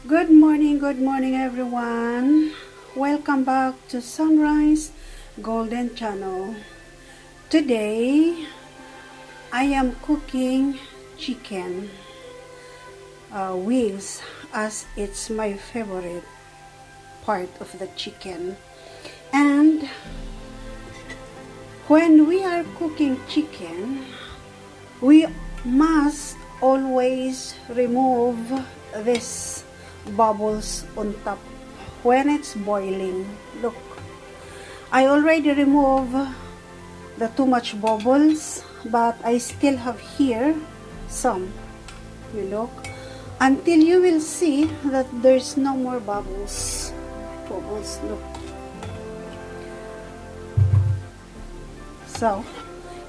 Good morning everyone. Welcome back to Sunrise Golden Channel. Today I am cooking chicken wings, as it's my favorite part of the chicken. And when we are cooking chicken, we must always remove this bubbles on top when it's boiling. Look, I already removed the too much bubbles, but I still have here some. You look until you will see that there's no more bubbles. Look. So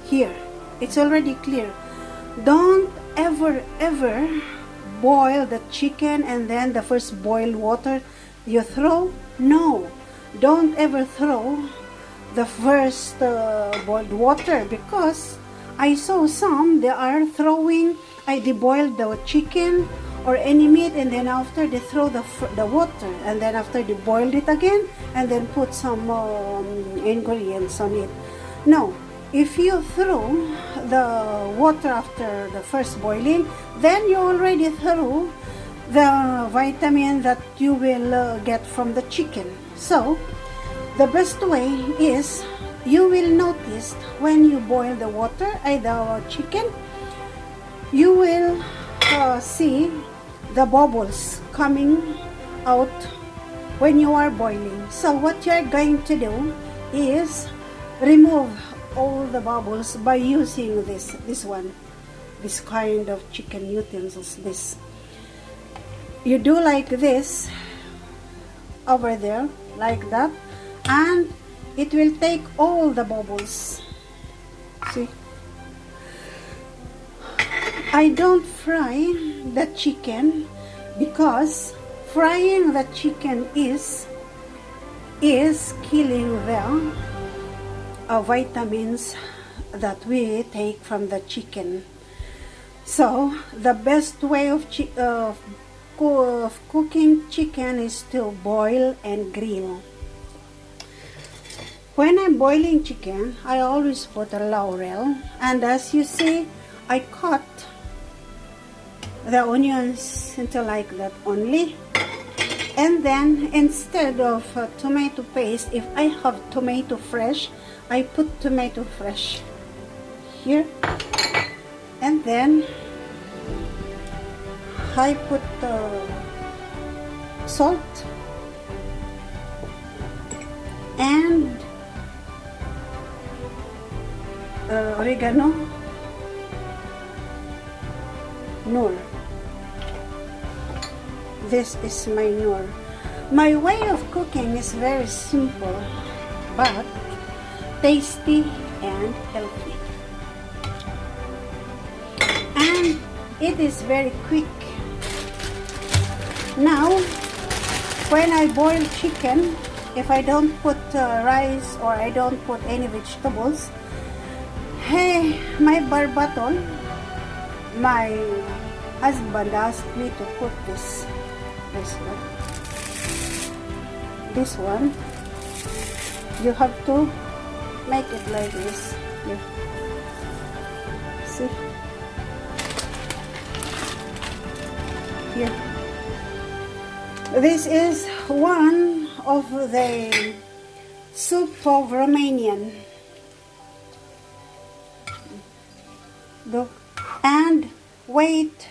here it's already clear. Don't ever boil the chicken and then the first boiled water you throw. No, don't ever throw the first boiled water, because I saw some they are throwing, they boiled the chicken or any meat and then after they throw the water, and then after they boiled it again and then put some ingredients on it. No, if you throw the water after the first boiling, then you already threw the vitamin that you will get from the chicken. So the best way is, you will notice when you boil the water, the chicken, you will see the bubbles coming out when you are boiling. So what you are going to do is remove all the bubbles by using this kind of chicken utensils. This you do like this over there, like that, and it will take all the bubbles. See, I don't fry the chicken because frying the chicken is killing the vitamins that we take from the chicken. So the best way of cooking chicken is to boil and grill. When I'm boiling chicken, I always put a laurel, and as you see, I cut the onions into like that only. And then instead of tomato paste, if I have tomato fresh, I put tomato fresh here, and then I put salt and oregano, nor. This is my nor. My way of cooking is very simple, but tasty and healthy, and it is very quick. Now when I boil chicken, if I don't put rice or I don't put any vegetables, hey, my barbaton, my husband asked me to put this one. You have to make it like this. Yeah. See here, this is one of the soup of Romanian. Look, and wait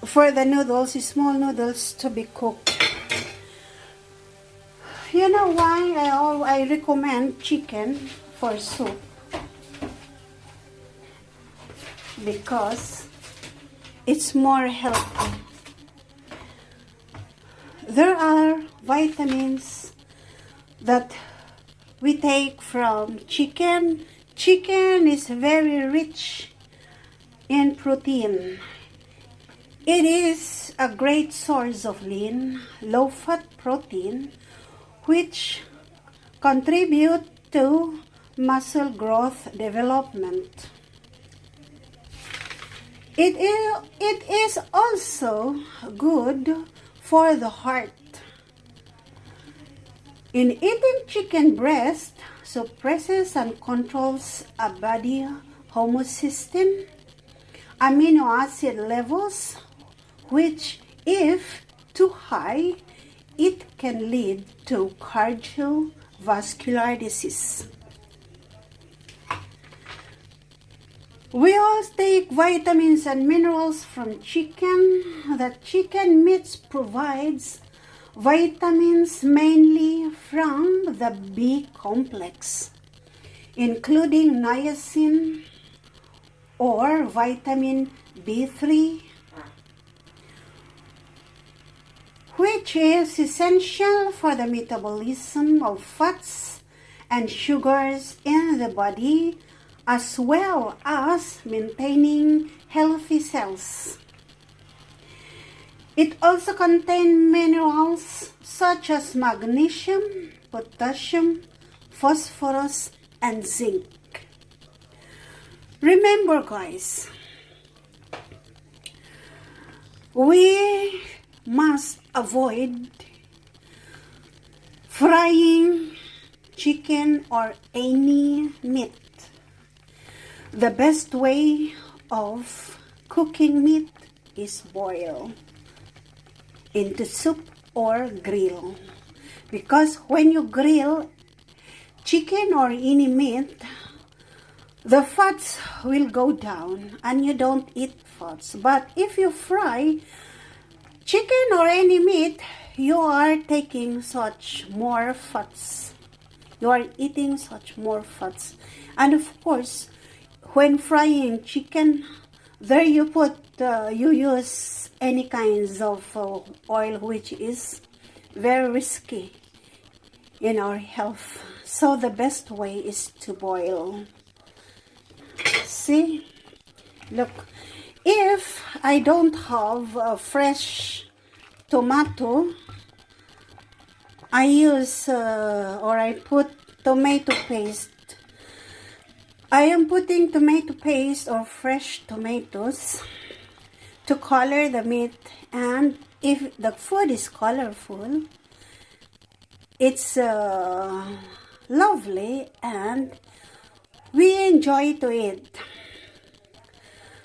for the noodles, small noodles, to be cooked. You know why I recommend chicken for soup? Because it's more healthy. There are vitamins that we take from chicken. Chicken is very rich in protein. It is a great source of lean, low-fat protein, which contribute to muscle growth development. It is also good for the heart. In eating chicken breast, suppresses and controls a body homeostasis, amino acid levels, which, if too high, it can lead to cardiovascular disease. We all take vitamins and minerals from chicken. The chicken meat provides vitamins mainly from the B complex, including niacin or vitamin B3, which is essential for the metabolism of fats and sugars in the body, as well as maintaining healthy cells. It also contains minerals such as magnesium, potassium, phosphorus, and zinc. Remember, guys, we must avoid frying chicken or any meat. The best way of cooking meat is boil into soup or grill, because when you grill chicken or any meat, the fats will go down and you don't eat fats. But if you fry chicken or any meat, you are taking such more fats. You are eating such more fats. And of course, when frying chicken, there you use any kinds of oil, which is very risky in our health. So the best way is to boil. See, look, if I don't have a fresh tomato, I use or I put tomato paste. I am putting tomato paste or fresh tomatoes to color the meat, and if the food is colorful, it's lovely and we enjoy to eat.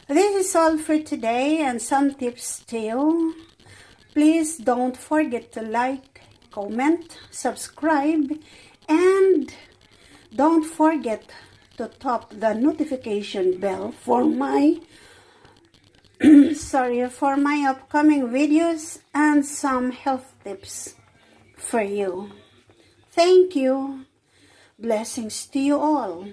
This is all for today and some tips too. Please don't forget to like, comment, subscribe, and don't forget to tap the notification bell for my for my upcoming videos and some health tips for you. Thank you. Blessings to you all.